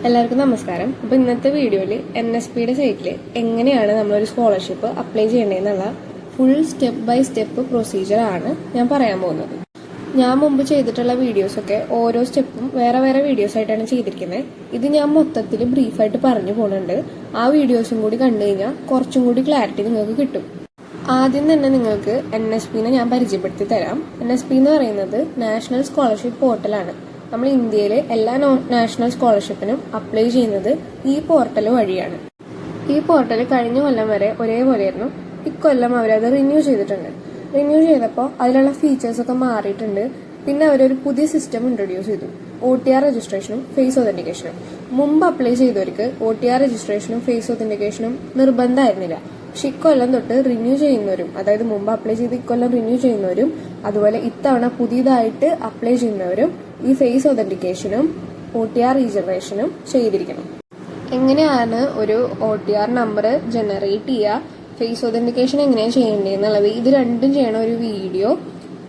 എല്ലാവർക്കും നമസ്കാരം. അപ്പോൾ ഇന്നത്തെ വീഡിയോയിൽ NSPയുടെ സൈറ്റിൽ എങ്ങനെയാണ് നമ്മളൊരു സ്കോളർഷിപ്പ് അപ്ലൈ ചെയ്യേണ്ടതെന്നുള്ള ഫുൾ സ്റ്റെപ്പ് ബൈ സ്റ്റെപ്പ് പ്രൊസീജിയറാണ് ഞാൻ പറയാൻ പോകുന്നത്. ഞാൻ മുമ്പ് ചെയ്തിട്ടുള്ള വീഡിയോസൊക്കെ ഓരോ സ്റ്റെപ്പും വേറെ വേറെ വീഡിയോസ് ആയിട്ടാണ് ചെയ്തിരിക്കുന്നത്. ഇത് ഞാൻ മൊത്തത്തിൽ ബ്രീഫായിട്ട് പറഞ്ഞു പോകുന്നുണ്ട്. ആ വീഡിയോസും കൂടി കണ്ടു കഴിഞ്ഞാൽ കുറച്ചും കൂടി ക്ലാരിറ്റി നിങ്ങൾക്ക് കിട്ടും. ആദ്യം തന്നെ നിങ്ങൾക്ക് NSPനെ ഞാൻ പരിചയപ്പെടുത്തി തരാം. NSP എന്ന് പറയുന്നത് നാഷണൽ സ്കോളർഷിപ്പ് പോർട്ടലാണ്. നമ്മൾ ഇന്ത്യയിലെ എല്ലാ നാഷണൽ സ്കോളർഷിപ്പിനും അപ്ലൈ ചെയ്യുന്നത് ഈ പോർട്ടൽ വഴിയാണ്. ഈ പോർട്ടൽ കഴിഞ്ഞ കൊല്ലം വരെ ഒരേപോലെയായിരുന്നു. ഇക്കൊല്ലം അവരത് റിന്യൂ ചെയ്തിട്ടുണ്ട്. റിന്യൂ ചെയ്തപ്പോൾ അതിലുള്ള ഫീച്ചേഴ്സൊക്കെ മാറിയിട്ടുണ്ട്. പിന്നെ അവരൊരു പുതിയ സിസ്റ്റം ഇൻട്രൊഡ്യൂസ് ചെയ്തു. OTR രജിസ്ട്രേഷനും ഫേസ് ഒതന്റിക്കേഷനും. മുമ്പ് അപ്ലൈ ചെയ്തവർക്ക് OTR രജിസ്ട്രേഷനും ഫേസ് ഒതന്റിക്കേഷനും നിർബന്ധമായിരുന്നില്ല. പക്ഷെ ഇക്കൊല്ലം തൊട്ട് റിന്യൂ ചെയ്യുന്നവരും, അതായത് മുമ്പ് അപ്ലൈ ചെയ്ത് ഇക്കൊല്ലം റിന്യൂ ചെയ്യുന്നവരും അതുപോലെ ഇത്തവണ പുതിയതായിട്ട് അപ്ലൈ ചെയ്യുന്നവരും ഈ ഫേസ് ഒതന്റിക്കേഷനും OTR രജിസ്ട്രേഷനും ചെയ്തിരിക്കണം. എങ്ങനെയാണ് ഒരു OTR നമ്പർ ജനറേറ്റ് ചെയ്യുക, ഫേസ് ഒതന്റിക്കേഷൻ എങ്ങനെയാണ് ചെയ്യേണ്ടതെന്നുള്ളത് ഇത് രണ്ടും ചെയ്യണ ഒരു വീഡിയോ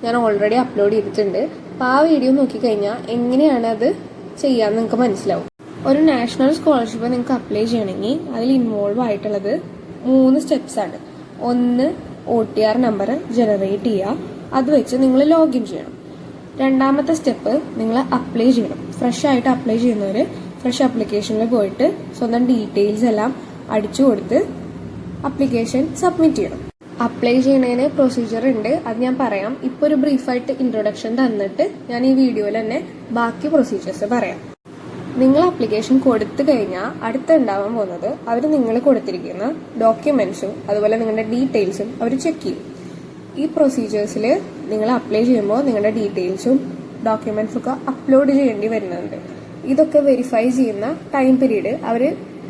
ഞാൻ ഓൾറെഡി അപ്ലോഡ് ചെയ്തിട്ടുണ്ട്. അപ്പോൾ ആ വീഡിയോ നോക്കിക്കഴിഞ്ഞാൽ എങ്ങനെയാണ് അത് ചെയ്യാമെന്ന് നിങ്ങൾക്ക് മനസ്സിലാവും. ഒരു നാഷണൽ സ്കോളർഷിപ്പ് നിങ്ങൾക്ക് അപ്ലൈ ചെയ്യണമെങ്കിൽ അതിൽ ഇൻവോൾവ് ആയിട്ടുള്ളത് 3 സ്റ്റെപ്സ് ആണ്. ഒന്ന്, OTR നമ്പർ ജനറേറ്റ് ചെയ്യുക. അത് വെച്ച് നിങ്ങൾ ലോഗിൻ ചെയ്യണം. രണ്ടാമത്തെ സ്റ്റെപ്പ്, നിങ്ങൾ അപ്ലൈ ചെയ്യണം. ഫ്രഷ് ആയിട്ട് അപ്ലൈ ചെയ്യുന്നവർ ഫ്രഷ് ആപ്ലിക്കേഷനിൽ പോയിട്ട് സ്വന്തം ഡീറ്റെയിൽസ് എല്ലാം അടിച്ചു കൊടുത്ത് ആപ്ലിക്കേഷൻ സബ്മിറ്റ് ചെയ്യണം. അപ്ലൈ ചെയ്യുന്നതിന് പ്രൊസീജിയർ ഉണ്ട്, അത് ഞാൻ പറയാം. ഇപ്പോൾ ഒരു ബ്രീഫായിട്ട് ഇൻട്രൊഡക്ഷൻ തന്നിട്ട് ഞാൻ ഈ വീഡിയോയിൽ തന്നെ ബാക്കി പ്രൊസീജിയേഴ്സ് പറയാം. നിങ്ങൾ ആപ്ലിക്കേഷൻ കൊടുത്തു കഴിഞ്ഞാൽ അടുത്തുണ്ടാവാൻ പോകുന്നത് അവർ നിങ്ങൾ കൊടുത്തിരിക്കുന്ന ഡോക്യുമെന്റ്സും അതുപോലെ നിങ്ങളുടെ ഡീറ്റെയിൽസും അവർ ചെക്ക് ചെയ്യും. ഈ പ്രൊസീജിയേഴ്സിൽ നിങ്ങൾ അപ്ലൈ ചെയ്യുമ്പോൾ നിങ്ങളുടെ ഡീറ്റെയിൽസും ഡോക്യുമെന്റ്സും ഒക്കെ അപ്ലോഡ് ചെയ്യേണ്ടി വരുന്നുണ്ട്. ഇതൊക്കെ വെരിഫൈ ചെയ്യുന്ന ടൈം പീരീഡ് അവർ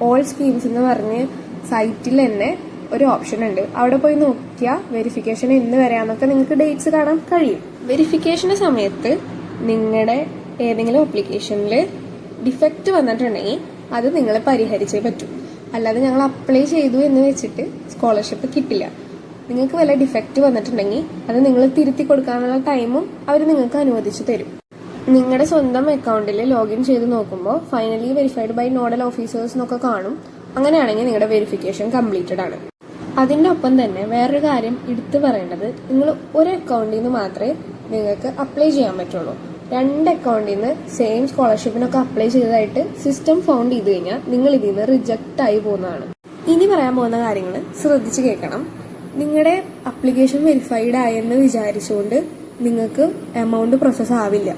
ഓൾ സ്കീംസ് എന്ന് പറഞ്ഞ് സൈറ്റിൽ തന്നെ ഒരു ഓപ്ഷൻ ഉണ്ട്. അവിടെ പോയി നോക്കിയാൽ വെരിഫിക്കേഷൻ എന്ന് വരാമെന്നൊക്കെ നിങ്ങൾക്ക് ഡേറ്റ്സ് കാണാൻ കഴിയും. വെരിഫിക്കേഷന്റെ സമയത്ത് നിങ്ങളുടെ ഏതെങ്കിലും ആപ്ലിക്കേഷനിൽ ഡിഫക്റ്റ് വന്നിട്ടുണ്ടെങ്കിൽ അത് നിങ്ങൾ പരിഹരിച്ചേ പറ്റൂ. അല്ലാതെ ഞങ്ങൾ അപ്ലൈ ചെയ്തു എന്ന് വെച്ചിട്ട് സ്കോളർഷിപ്പ് കിട്ടില്ല. നിങ്ങൾക്ക് വല്ല ഡിഫക്റ്റ് വന്നിട്ടുണ്ടെങ്കിൽ അത് നിങ്ങൾ തിരുത്തി കൊടുക്കാനുള്ള ടൈമും അവർ നിങ്ങൾക്ക് അനുവദിച്ചു തരും. നിങ്ങളുടെ സ്വന്തം അക്കൗണ്ടിൽ ലോഗിൻ ചെയ്ത് നോക്കുമ്പോൾ finally verified by nodal officers എന്നൊക്കെ കാണും. അങ്ങനെയാണെങ്കിൽ നിങ്ങളുടെ വെരിഫിക്കേഷൻ കംപ്ലീറ്റഡ് ആണ്. അതിൻ്റെ ഒപ്പം തന്നെ വേറൊരു കാര്യം എടുത്തു പറയേണ്ടത്, നിങ്ങൾ ഒരു അക്കൗണ്ടിൽ നിന്ന് മാത്രമേ നിങ്ങൾക്ക് അപ്ലൈ ചെയ്യാൻ പറ്റുള്ളൂ. 2 അക്കൗണ്ടിൽ നിന്ന് സെയിം സ്കോളർഷിപ്പിനൊക്കെ അപ്ലൈ ചെയ്തതായിട്ട് സിസ്റ്റം ഫൗണ്ട് ചെയ്ത് കഴിഞ്ഞാൽ നിങ്ങൾ ഇതിൽ നിന്ന് റിജക്റ്റ് ആയി പോകുന്നതാണ്. ഇനി പറയാൻ പോകുന്ന കാര്യങ്ങൾ ശ്രദ്ധിച്ച് കേൾക്കണം. നിങ്ങളുടെ അപ്ലിക്കേഷൻ വെരിഫൈഡ് ആയെന്ന് വിചാരിച്ചുകൊണ്ട് നിങ്ങൾക്ക് എമൗണ്ട് പ്രോസസ് ആവില്ല.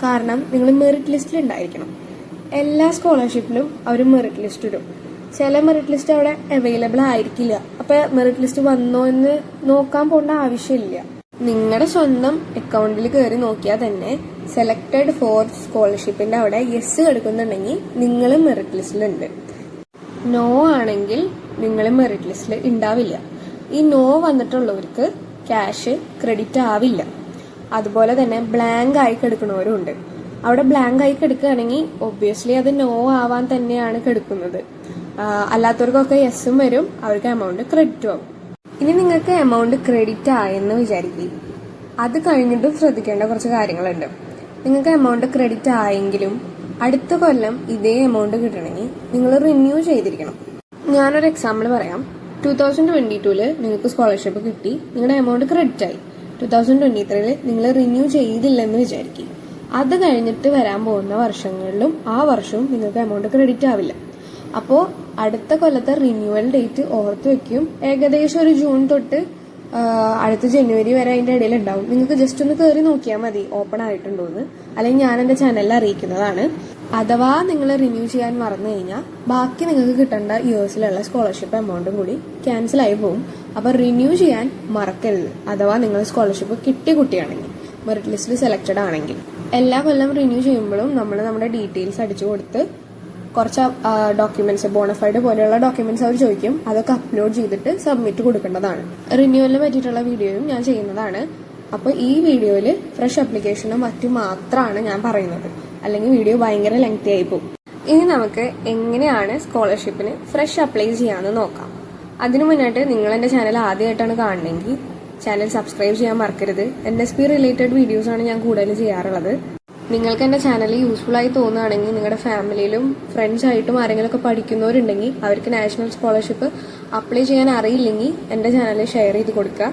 കാരണം നിങ്ങൾ മെറിറ്റ് ലിസ്റ്റിൽ ഉണ്ടായിരിക്കണം. എല്ലാ സ്കോളർഷിപ്പിലും അവർ മെറിറ്റ് ലിസ്റ്റ് ഇടും. ചില മെറിറ്റ് ലിസ്റ്റ് അവിടെ അവൈലബിൾ ആയിരിക്കില്ല. അപ്പോൾ മെറിറ്റ് ലിസ്റ്റ് വന്നോ എന്ന് നോക്കാൻ പോകേണ്ട ആവശ്യമില്ല. നിങ്ങളുടെ സ്വന്തം അക്കൗണ്ടിൽ കയറി നോക്കിയാൽ തന്നെ സെലക്ടഡ് ഫോർ സ്കോളർഷിപ്പിന്റെ അവിടെ യെസ് എടുക്കുന്നുണ്ടെങ്കിൽ നിങ്ങൾ മെറിറ്റ് ലിസ്റ്റിലുണ്ട്. നോ ആണെങ്കിൽ നിങ്ങൾ മെറിറ്റ് ലിസ്റ്റിൽ ഉണ്ടാവില്ല. ഈ നോ വന്നിട്ടുള്ളവർക്ക് ക്യാഷ് ക്രെഡിറ്റ് ആവില്ല. അതുപോലെ തന്നെ ബ്ലാങ്ക് ആയി കിടക്കുന്നവരും ഉണ്ട്. അവിടെ ബ്ലാങ്ക് ആയി കിടക്കുകയാണെങ്കിൽ ഒബ്വിയസ്ലി അത് നോ ആവാൻ തന്നെയാണ് കിടക്കുന്നത്. അല്ലാത്തവർക്കൊക്കെ യെസ്സും വരും, അവർക്ക് എമൗണ്ട് ക്രെഡിറ്റും ആവും. ഇനി നിങ്ങൾക്ക് എമൗണ്ട് ക്രെഡിറ്റ് ആയെന്ന് വിചാരിക്കും. അത് കഴിഞ്ഞിട്ടും ശ്രദ്ധിക്കേണ്ട കുറച്ച് കാര്യങ്ങളുണ്ട്. നിങ്ങൾക്ക് എമൗണ്ട് ക്രെഡിറ്റ് ആയെങ്കിലും അടുത്ത കൊല്ലം ഇതേ എമൗണ്ട് കിട്ടണമെങ്കിൽ നിങ്ങൾ റിന്യൂ ചെയ്തിരിക്കണം. ഞാനൊരു എക്സാമ്പിൾ പറയാം. 2022 നിങ്ങൾക്ക് സ്കോളർഷിപ്പ് കിട്ടി, നിങ്ങളുടെ എമൗണ്ട് ക്രെഡിറ്റ് ആയി. 2023 നിങ്ങൾ റിന്യൂ ചെയ്തില്ലെന്ന് വിചാരിക്കും. അത് കഴിഞ്ഞിട്ട് വരാൻ പോകുന്ന വർഷങ്ങളിലും ആ വർഷവും നിങ്ങൾക്ക് എമൗണ്ട് ക്രെഡിറ്റ് ആവില്ല. അപ്പോൾ അടുത്ത കൊല്ലത്തെ റിന്യൂവൽ ഡേറ്റ് ഓർത്ത് വെക്കും. ഏകദേശം ഒരു ജൂൺ തൊട്ട് അടുത്ത ജനുവരി വരെ അതിന്റെ ഇടയിൽ ഉണ്ടാവും. നിങ്ങൾക്ക് ജസ്റ്റ് ഒന്ന് കയറി നോക്കിയാൽ മതി ഓപ്പൺ ആയിട്ടുണ്ടോ എന്ന്. അല്ലെങ്കിൽ ഞാൻ എന്റെ ചാനലിൽ അറിയിക്കുന്നതാണ്. അഥവാ നിങ്ങൾ റിന്യൂ ചെയ്യാൻ മറന്നു കഴിഞ്ഞാൽ ബാക്കി നിങ്ങൾക്ക് കിട്ടേണ്ട ഇയേഴ്സിലുള്ള സ്കോളർഷിപ്പ് എമൗണ്ടും കൂടി ക്യാൻസൽ ആയി പോകും. അപ്പോൾ റിന്യൂ ചെയ്യാൻ മറക്കരുത്. അഥവാ നിങ്ങൾ സ്കോളർഷിപ്പ് കിട്ടിയ കുട്ടിയാണെങ്കിൽ, മെറിറ്റ് ലിസ്റ്റിൽ സെലക്റ്റഡ് ആണെങ്കിൽ. എല്ലാ കൊല്ലം റിന്യൂ ചെയ്യുമ്പോഴും നമ്മൾ നമ്മുടെ ഡീറ്റെയിൽസ് അടിച്ചു കൊടുത്ത് കുറച്ച് ഡോക്യുമെന്റ്സ്, ബോണഫൈഡ് പോലെയുള്ള ഡോക്യുമെന്റ്സ് അവർ ചോദിക്കും. അതൊക്കെ അപ്ലോഡ് ചെയ്തിട്ട് സബ്മിറ്റ് കൊടുക്കേണ്ടതാണ്. റിന്യൂവലിനെ പറ്റിയിട്ടുള്ള വീഡിയോയും ഞാൻ ചെയ്യുന്നതാണ്. അപ്പോൾ ഈ വീഡിയോയിൽ ഫ്രഷ് ആപ്ലിക്കേഷനും മറ്റും മാത്രമാണ് ഞാൻ പറയുന്നത്. അല്ലെങ്കിൽ വീഡിയോ ഭയങ്കര ലെങ്തി ആയി പോകും. ഇനി നമുക്ക് എങ്ങനെയാണ് സ്കോളർഷിപ്പിന് ഫ്രഷ് അപ്ലൈ ചെയ്യാമെന്ന് നോക്കാം. അതിനു മുന്നായിട്ട് നിങ്ങൾ എൻ്റെ ചാനൽ ആദ്യമായിട്ടാണ് കാണണമെങ്കിൽ ചാനൽ സബ്സ്ക്രൈബ് ചെയ്യാൻ മറക്കരുത്. NSP റിലേറ്റഡ് വീഡിയോസാണ് ഞാൻ കൂടുതൽ ചെയ്യാറുള്ളത്. നിങ്ങൾക്ക് എൻ്റെ ചാനൽ യൂസ്ഫുൾ ആയി തോന്നുകയാണെങ്കിൽ നിങ്ങളുടെ ഫാമിലിയിലും ഫ്രണ്ട്സായിട്ടും ആരെങ്കിലുമൊക്കെ പഠിക്കുന്നവരുണ്ടെങ്കിൽ അവർക്ക് നാഷണൽ സ്കോളർഷിപ്പ് അപ്ലൈ ചെയ്യാൻ അറിയില്ലെങ്കിൽ എൻ്റെ ചാനൽ ഷെയർ ചെയ്ത് കൊടുക്കുക.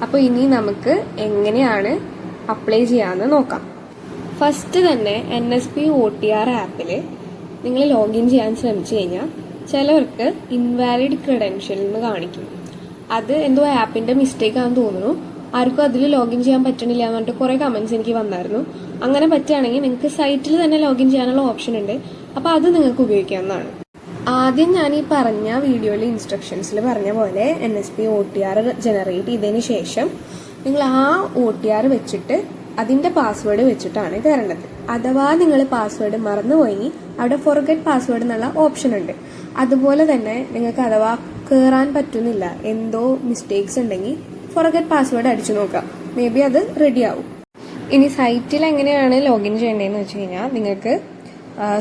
അപ്പോൾ ഇനി നമുക്ക് എങ്ങനെയാണ് അപ്ലൈ ചെയ്യാമെന്ന് നോക്കാം. ഫസ്റ്റ് തന്നെ NSP OTR ആപ്പിൽ നിങ്ങൾ ലോഗിൻ ചെയ്യാൻ ശ്രമിച്ചു കഴിഞ്ഞാൽ ചിലവർക്ക് ഇൻവാലിഡ് ക്രെഡൻഷ്യൽ എന്ന് കാണിക്കും. അത് എന്തോ ആപ്പിൻ്റെ മിസ്റ്റേക്ക് ആണെന്ന് തോന്നുന്നു. ആർക്കും അതിൽ ലോഗിൻ ചെയ്യാൻ പറ്റണില്ല എന്ന് പറഞ്ഞിട്ട് കുറേ കമൻറ്റ്സ് എനിക്ക് വന്നായിരുന്നു. അങ്ങനെ പറ്റുകയാണെങ്കിൽ നിങ്ങൾക്ക് സൈറ്റിൽ തന്നെ ലോഗിൻ ചെയ്യാനുള്ള ഓപ്ഷൻ ഉണ്ട്. അപ്പോൾ അത് നിങ്ങൾക്ക് ഉപയോഗിക്കാവുന്നതാണ്. ആദ്യം ഞാൻ ഈ പറഞ്ഞ വീഡിയോയിൽ ഇൻസ്ട്രക്ഷൻസിൽ പറഞ്ഞ പോലെ NSP OTR ജനറേറ്റ് ചെയ്തതിന് ശേഷം നിങ്ങൾ ആ OTR വെച്ചിട്ട് അതിൻ്റെ പാസ്വേഡ് വെച്ചിട്ടാണ് കയറേണ്ടത്. അഥവാ നിങ്ങൾ പാസ്വേഡ് മറന്നുപോയി അവിടെ ഫോർഗെറ്റ് പാസ്വേഡ് എന്നുള്ള ഓപ്ഷൻ ഉണ്ട്. അതുപോലെ തന്നെ നിങ്ങൾക്ക് അഥവാ കയറാൻ പറ്റുന്നില്ല, എന്തോ മിസ്റ്റേക്സ് ഉണ്ടെങ്കിൽ ഫോർഗെറ്റ് പാസ്വേഡ് അടിച്ചു നോക്കാം, മേ ബി അത് റെഡി ആവും. ഇനി സൈറ്റിൽ എങ്ങനെയാണ് ലോഗിൻ ചെയ്യേണ്ടതെന്ന് വെച്ച് കഴിഞ്ഞാൽ നിങ്ങൾക്ക്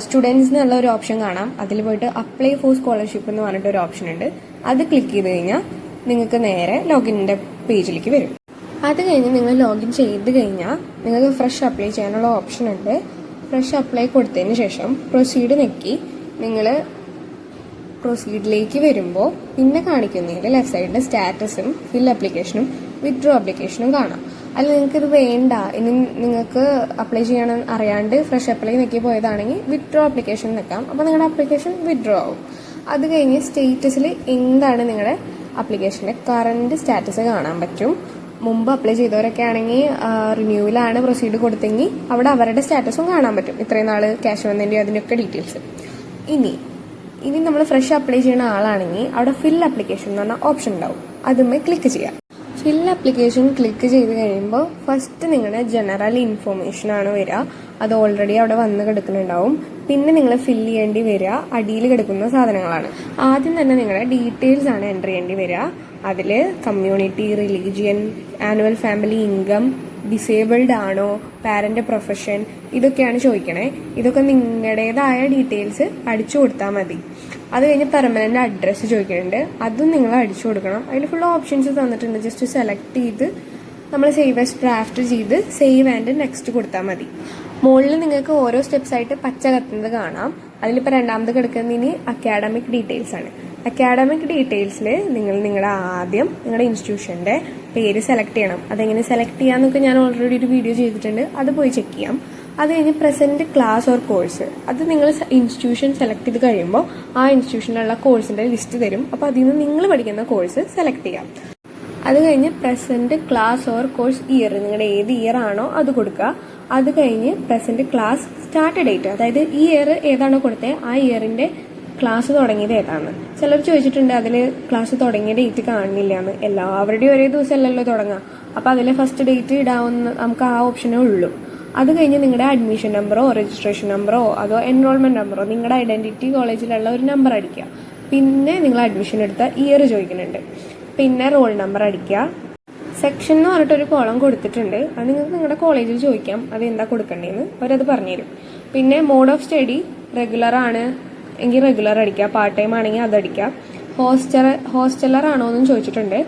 സ്റ്റുഡൻസ് എന്നുള്ള ഒരു ഓപ്ഷൻ കാണാം. അതിൽ പോയിട്ട് അപ്ലൈ ഫോർ സ്കോളർഷിപ്പ് എന്ന് പറഞ്ഞിട്ട് ഒരു ഓപ്ഷൻ ഉണ്ട്. അത് ക്ലിക്ക് ചെയ്ത് കഴിഞ്ഞാൽ നിങ്ങൾക്ക് നേരെ ലോഗിനിൻ്റെ പേജിലേക്ക് വരും. അത് കഴിഞ്ഞ് നിങ്ങൾ ലോഗിൻ ചെയ്ത് കഴിഞ്ഞാൽ നിങ്ങൾക്ക് ഫ്രഷ് അപ്ലൈ ചെയ്യാനുള്ള ഓപ്ഷൻ ഉണ്ട്. ഫ്രഷ് അപ്ലൈ കൊടുത്തതിന് ശേഷം പ്രൊസീഡ് ഞെക്കി നിങ്ങൾ പ്രൊസീഡിലേക്ക് വരുമ്പോൾ പിന്നെ കാണിക്കുന്നതിൽ ലെഫ്റ്റ് സൈഡിൽ സ്റ്റാറ്റസും ഫിൽ ആപ്ലിക്കേഷനും വിത്ഡ്രോ ആപ്ലിക്കേഷനും കാണാം. അല്ല നിങ്ങൾക്കിത് വേണ്ട, ഇനി നിങ്ങൾക്ക് അപ്ലൈ ചെയ്യണം അറിയാണ്ട് ഫ്രഷ് അപ്ലൈ ഞെക്കി പോയതാണെങ്കിൽ വിത്ഡ്രോ ആപ്ലിക്കേഷൻ നിൽക്കാം. അപ്പോൾ നിങ്ങളുടെ ആപ്ലിക്കേഷൻ വിത്ഡ്രോ ആവും. അത് കഴിഞ്ഞ് സ്റ്റേറ്റസിൽ എന്താണ് നിങ്ങളുടെ ആപ്ലിക്കേഷൻ്റെ കറൻറ്റ് സ്റ്റാറ്റസ് കാണാൻ പറ്റും. മുമ്പ് അപ്ലൈ ചെയ്തവരൊക്കെ ആണെങ്കിൽ റിന്യൂവലാണ് പ്രൊസീഡ് കൊടുത്തെങ്കിൽ അവിടെ അവരുടെ സ്റ്റാറ്റസും കാണാൻ പറ്റും, ഇത്രയും നാൾ ക്യാഷ് വന്നതിൻ്റെ അതിൻ്റെയൊക്കെ ഡീറ്റെയിൽസ്. ഇനി നമ്മൾ ഫ്രഷ് അപ്ലൈ ചെയ്യുന്ന ആളാണെങ്കിൽ അവിടെ ഫിൽ ആപ്ലിക്കേഷൻ എന്ന് പറഞ്ഞ ഓപ്ഷൻ ഉണ്ടാവും. അതുമേ ക്ലിക്ക് ചെയ്യാം. ഫിൽ ആപ്ലിക്കേഷൻ ക്ലിക്ക് ചെയ്ത് കഴിയുമ്പോൾ ഫസ്റ്റ് നിങ്ങളുടെ ജനറൽ ഇൻഫോർമേഷൻ ആണ് വരിക. അത് ഓൾറെഡി അവിടെ വന്ന് കിടക്കുന്നുണ്ടാവും. പിന്നെ നിങ്ങൾ ഫില്ല് ചെയ്യേണ്ടി വരിക അടിയിൽ കിടക്കുന്ന സാധനങ്ങളാണ്. ആദ്യം തന്നെ നിങ്ങളുടെ ഡീറ്റെയിൽസ് ആണ് എൻ്റർ ചെയ്യേണ്ടി വരിക. അതിൽ community, religion, annual family income, disabled ആണോ, പാരന്റ് പ്രൊഫഷൻ, ഇതൊക്കെയാണ് ചോദിക്കണേ. ഇതൊക്കെ നിങ്ങളുടേതായ ഡീറ്റെയിൽസ് അടിച്ചു കൊടുത്താൽ മതി. അത് കഴിഞ്ഞ് പെർമനന്റ് അഡ്രസ്സ് ചോദിക്കുന്നുണ്ട്, അതും നിങ്ങൾ അടിച്ചു കൊടുക്കണം. അതിൽ ഫുൾ ഓപ്ഷൻസ് തന്നിട്ടുണ്ട്. ജസ്റ്റ് സെലക്ട് ചെയ്ത് നമ്മൾ സേവ് ആസ് ഡ്രാഫ്റ്റ് ചെയ്ത് സേവ് ആൻഡ് നെക്സ്റ്റ് കൊടുത്താൽ മതി. മുകളിൽ നിങ്ങൾക്ക് ഓരോ സ്റ്റെപ്സ് ആയിട്ട് പച്ച കത്തുന്നത് കാണാം. അതിലിപ്പോൾ രണ്ടാമത് കിടക്കുന്നതിന് അക്കാഡമിക് ഡീറ്റെയിൽസ് ആണ്. അക്കാഡമിക് ഡീറ്റെയിൽസിൽ നിങ്ങളുടെ ആദ്യം നിങ്ങളുടെ ഇൻസ്റ്റിറ്റ്യൂഷൻ്റെ പേര് സെലക്ട് ചെയ്യണം. അതെങ്ങനെ സെലക്ട് ചെയ്യാമെന്നൊക്കെ ഞാൻ ഓൾറെഡി ഒരു വീഡിയോ ചെയ്തിട്ടുണ്ട്, അത് പോയി ചെക്ക് ചെയ്യാം. അത് കഴിഞ്ഞ് പ്രസന്റ് ക്ലാസ് ഓർ കോഴ്സ്, അത് നിങ്ങൾ ഇൻസ്റ്റിറ്റ്യൂഷൻ സെലക്ട് ചെയ്ത് കഴിയുമ്പോൾ ആ ഇൻസ്റ്റിറ്റ്യൂഷനിലുള്ള കോഴ്സിൻ്റെ ലിസ്റ്റ് തരും. അപ്പോൾ അതിൽ നിന്ന് നിങ്ങൾ പഠിക്കുന്ന കോഴ്സ് സെലക്ട് ചെയ്യാം. അത് കഴിഞ്ഞ് present class or course year, നിങ്ങളുടെ ഏത് ഇയർ ആണോ അത് കൊടുക്കുക. അത് കഴിഞ്ഞ് പ്രസന്റ് ക്ലാസ് സ്റ്റാർട്ട് ഡേറ്റ്, അതായത് ഈ ഇയർ ഏതാണോ കൊടുത്തത് ആ ഇയറിൻ്റെ ക്ലാസ് തുടങ്ങിയത് ഏതാണ്. ചിലർ ചോദിച്ചിട്ടുണ്ട് അതിൽ ക്ലാസ് തുടങ്ങിയ ഡേറ്റ് കാണുന്നില്ല എന്ന്. എല്ലാവരുടെയും ഒരേ ദിവസമല്ലല്ലോ തുടങ്ങുക. അപ്പോൾ അതിൽ ഫസ്റ്റ് ഡേറ്റ് ഇടാവുന്ന നമുക്ക് ആ ഓപ്ഷനേ ഉള്ളൂ. അത് കഴിഞ്ഞ് നിങ്ങളുടെ അഡ്മിഷൻ നമ്പറോ രജിസ്ട്രേഷൻ നമ്പറോ അതോ എൻറോൾമെന്റ് നമ്പറോ നിങ്ങളുടെ ഐഡന്റിറ്റി കോളേജിലുള്ള ഒരു നമ്പർ അടിക്കുക. പിന്നെ നിങ്ങൾ അഡ്മിഷൻ എടുത്ത ഇയർ ചോദിക്കുന്നുണ്ട്. പിന്നെ റോൾ നമ്പർ അടിക്കുക. സെക്ഷൻ എന്ന് പറഞ്ഞിട്ടൊരു കോളം കൊടുത്തിട്ടുണ്ട്. അത് നിങ്ങൾക്ക് നിങ്ങളുടെ കോളേജിൽ ചോദിക്കാം അത് എന്താ കൊടുക്കേണ്ടതെന്ന്, അവരത് പറഞ്ഞുതരും. പിന്നെ മോഡ് ഓഫ് സ്റ്റഡി റെഗുലർ ആണ് എങ്കിൽ റെഗുലർ അടിക്കുക, പാർട്ട് ടൈം ആണെങ്കിൽ അതടിക്കുക. ഹോസ്റ്റലർ ആണോ എന്നും ചോദിച്ചിട്ടുണ്ട്.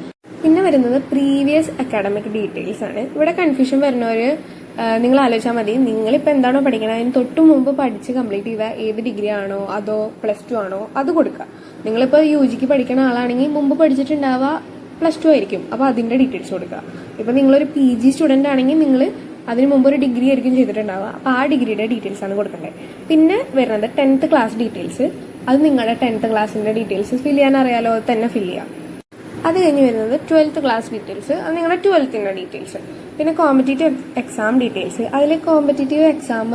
പിന്നെ വരുന്നത് പ്രീവിയസ് അക്കാഡമിക് ഡീറ്റെയിൽസ് ആണ്. ഇവിടെ കൺഫ്യൂഷൻ വരുന്നവർ നിങ്ങൾ ആലോചിച്ചാൽ മതി, നിങ്ങളിപ്പോൾ എന്താണോ പഠിക്കുന്നത് അതിന് തൊട്ട് മുമ്പ് പഠിച്ച് കംപ്ലീറ്റ് ചെയ്ത ഏത് ഡിഗ്രി ആണോ അതോ +2 ആണോ അത് കൊടുക്കുക. നിങ്ങളിപ്പോൾ UG പഠിക്കുന്ന ആളാണെങ്കിൽ മുമ്പ് പഠിച്ചിട്ടുണ്ടാവുക +2 ആയിരിക്കും, അപ്പോൾ അതിൻ്റെ ഡീറ്റെയിൽസ് കൊടുക്കുക. ഇപ്പോൾ നിങ്ങളൊരു PG സ്റ്റുഡൻ്റ് ആണെങ്കിൽ നിങ്ങൾ അതിന് മുമ്പ് ഒരു ഡിഗ്രി ആയിരിക്കും ചെയ്തിട്ടുണ്ടാവുക, അപ്പോൾ ആ ഡിഗ്രിയുടെ ഡീറ്റെയിൽസ് ആണ് കൊടുക്കേണ്ടത്. പിന്നെ വരുന്നത് 10th ക്ലാസ് ഡീറ്റെയിൽസ്. അത് നിങ്ങളുടെ 10th ക്ലാസ്സിൻ്റെ ഡീറ്റെയിൽസ് ഫിൽ ചെയ്യാൻ അറിയാലോ, അത് തന്നെ ഫിൽ ചെയ്യാം. അത് കഴിഞ്ഞ് വരുന്നത് 12th ക്ലാസ് ഡീറ്റെയിൽസ്, അത് നിങ്ങളുടെ 12th ഡീറ്റെയിൽസ്. പിന്നെ കോമ്പറ്റേറ്റീവ് എക്സാം ഡീറ്റെയിൽസ്. അതിൽ കോമ്പറ്റേറ്റീവ് എക്സാം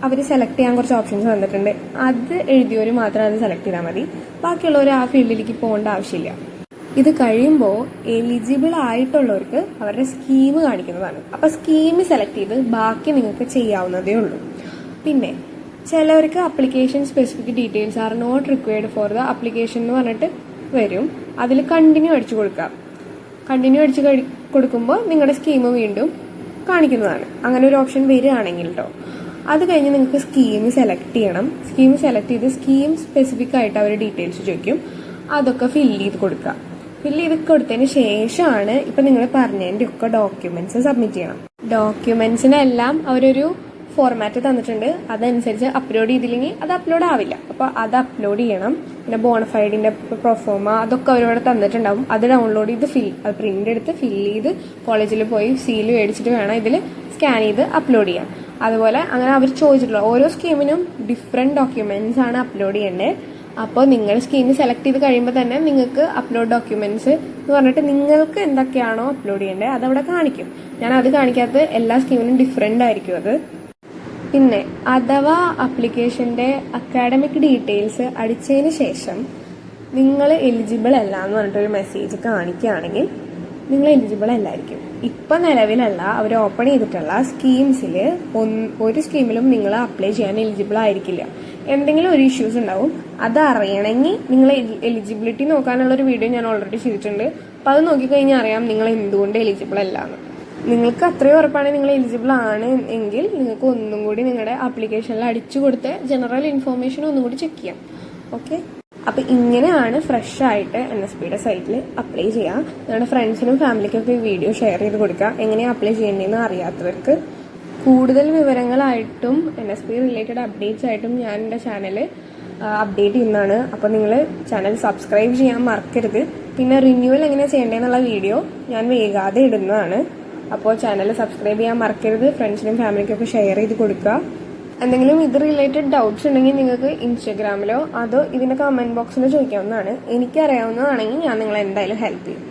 അവർ സെലക്ട് ചെയ്യാൻ കുറച്ച് ഓപ്ഷൻസ് വന്നിട്ടുണ്ട്. അത് എഴുതിയവർ മാത്രം അത് സെലക്ട് ചെയ്താൽ മതി. ബാക്കിയുള്ളവർ ആ ഫീൽഡിലേക്ക് പോകേണ്ട ആവശ്യമില്ല. ഇത് കഴിയുമ്പോൾ എലിജിബിൾ ആയിട്ടുള്ളവർക്ക് അവരുടെ സ്കീം കാണിക്കുന്നതാണ്. അപ്പോൾ സ്കീം സെലക്ട് ചെയ്ത് ബാക്കി നിങ്ങൾക്ക് ചെയ്യാവുന്നതേ ഉള്ളൂ. പിന്നെ ചിലവർക്ക് application specific details are not required for the application എന്ന് പറഞ്ഞിട്ട് വരും. അതിൽ കണ്ടിന്യൂ അടിച്ചു കൊടുക്കാം. കണ്ടിന്യൂ അടിച്ച് കൊടുക്കുമ്പോൾ നിങ്ങളുടെ സ്കീം വീണ്ടും കാണിക്കുന്നതാണ്. അങ്ങനെ ഒരു ഓപ്ഷൻ വരികയാണെങ്കിൽ കേട്ടോ. അത് കഴിഞ്ഞ് നിങ്ങൾക്ക് സ്കീം സെലക്ട് ചെയ്യണം. സ്കീം സെലക്ട് ചെയ്ത് സ്കീം സ്പെസിഫിക് ആയിട്ട് അവർ ഡീറ്റെയിൽസ് ചോദിക്കും. അതൊക്കെ ഫില്ല് ചെയ്ത് കൊടുക്കുക. ഫില്ല് ചെയ്ത് കൊടുത്തതിന് ശേഷമാണ് ഇപ്പം നിങ്ങൾ പറഞ്ഞതിൻ്റെ ഒക്കെ ഡോക്യുമെന്റ്സ് സബ്മിറ്റ് ചെയ്യണം. ഡോക്യുമെന്റ്സിനെല്ലാം അവരൊരു ഫോർമാറ്റ് തന്നിട്ടുണ്ട്. അതനുസരിച്ച് അപ്ലോഡ് ചെയ്തില്ലെങ്കിൽ അത് അപ്ലോഡ് ആവില്ല. അപ്പോൾ അത് അപ്ലോഡ് ചെയ്യണം. പിന്നെ ബോണഫൈഡിന്റെ പ്രൊഫോമ അതൊക്കെ അവരോട് തന്നിട്ടുണ്ടാവും. അത് ഡൗൺലോഡ് ചെയ്ത് അത് പ്രിന്റ് എടുത്ത് ഫില്ല് ചെയ്ത് കോളേജിൽ പോയി സീല് മേടിച്ചിട്ട് വേണം ഇതിൽ സ്കാൻ ചെയ്ത് അപ്ലോഡ് ചെയ്യാൻ. അതുപോലെ അങ്ങനെ അവർ ചോദിച്ചിട്ടുള്ള ഓരോ സ്കീമിനും ഡിഫറെന്റ് ഡോക്യുമെന്റ്സ് ആണ് അപ്ലോഡ് ചെയ്യേണ്ടത്. അപ്പോൾ നിങ്ങൾ സ്കീം സെലക്ട് ചെയ്ത് കഴിയുമ്പോൾ തന്നെ നിങ്ങൾക്ക് അപ്ലോഡ് ഡോക്യുമെന്റ്സ് എന്ന് പറഞ്ഞിട്ട് നിങ്ങൾക്ക് എന്തൊക്കെയാണോ അപ്ലോഡ് ചെയ്യേണ്ടത് അതവിടെ കാണിക്കും. ഞാൻ അത് കാണിക്കാത്ത എല്ലാ സ്കീമിനും ഡിഫറെന്റ് ആയിരിക്കും അത്. പിന്നെ അഥവാ ആപ്ലിക്കേഷന്റെ അക്കാഡമിക് ഡീറ്റെയിൽസ് അടിച്ചതിന് ശേഷം നിങ്ങൾ എലിജിബിൾ അല്ല എന്ന് പറഞ്ഞിട്ടൊരു മെസ്സേജ് കാണിക്കുകയാണെങ്കിൽ നിങ്ങൾ എലിജിബിൾ അല്ലായിരിക്കും. ഇപ്പൊ നിലവിലല്ല അവർ ഓപ്പൺ ചെയ്തിട്ടുള്ള സ്കീംസിൽ ഒരു സ്കീമിലും നിങ്ങൾ അപ്ലൈ ചെയ്യാൻ എലിജിബിൾ ആയിരിക്കില്ല. എന്തെങ്കിലും ഒരു ഇഷ്യൂസ് ഉണ്ടാവും. അത് അറിയണമെങ്കിൽ നിങ്ങൾ എലിജിബിലിറ്റി നോക്കാനുള്ള ഒരു വീഡിയോ ഞാൻ ഓൾറെഡി ചെയ്തിട്ടുണ്ട്. അപ്പൊ അത് നോക്കിക്കഴിഞ്ഞാൽ അറിയാം നിങ്ങൾ എന്തുകൊണ്ട് എലിജിബിൾ അല്ല എന്ന്. നിങ്ങൾക്ക് അത്രയും ഉറപ്പാണെങ്കിൽ നിങ്ങൾ എലിജിബിൾ ആണ് എങ്കിൽ നിങ്ങൾക്ക് ഒന്നും കൂടി നിങ്ങളുടെ ആപ്ലിക്കേഷനിൽ അടിച്ചു കൊടുത്ത് ജനറൽ ഇൻഫോർമേഷൻ ഒന്നും കൂടി ചെക്ക് ചെയ്യാം. ഓക്കെ, അപ്പൊ ഇങ്ങനെയാണ് ഫ്രഷ് ആയിട്ട് NSPയുടെ സൈറ്റിൽ അപ്ലൈ ചെയ്യുക. നിങ്ങളുടെ ഫ്രണ്ട്സിനും ഫാമിലിക്കൊക്കെ ഈ വീഡിയോ ഷെയർ ചെയ്ത് കൊടുക്കുക, എങ്ങനെയാണ് അപ്ലൈ ചെയ്യേണ്ടതെന്ന് അറിയാത്തവർക്ക്. കൂടുതൽ വിവരങ്ങളായിട്ടും NSP റിലേറ്റഡ് അപ്ഡേറ്റ്സ് ആയിട്ടും ഞാൻ എൻ്റെ ചാനൽ അപ്ഡേറ്റ് ചെയ്യുന്നതാണ്. അപ്പോൾ നിങ്ങൾ ചാനൽ സബ്സ്ക്രൈബ് ചെയ്യാൻ മറക്കരുത്. പിന്നെ റിന്യൂവൽ എങ്ങനെയാണ് ചെയ്യേണ്ടതെന്നുള്ള വീഡിയോ ഞാൻ വേഗാതെ ഇടുന്നതാണ്. അപ്പോൾ ചാനൽ സബ്സ്ക്രൈബ് ചെയ്യാൻ മറക്കരുത്. ഫ്രണ്ട്സിനും ഫാമിലിക്കൊക്കെ ഷെയർ ചെയ്ത് കൊടുക്കുക. എന്തെങ്കിലും ഇത് റിലേറ്റഡ് ഡൗട്ട്സ് ഉണ്ടെങ്കിൽ നിങ്ങൾക്ക് ഇൻസ്റ്റാഗ്രാമിലോ അതോ ഇതിന്റെ കമന്റ് ബോക്സിലോ ചോദിക്കാവുന്നതാണ്. എനിക്കറിയാവുന്നതാണെങ്കിൽ ഞാൻ നിങ്ങളെ എന്തായാലും ഹെൽപ്പ് ചെയ്യും.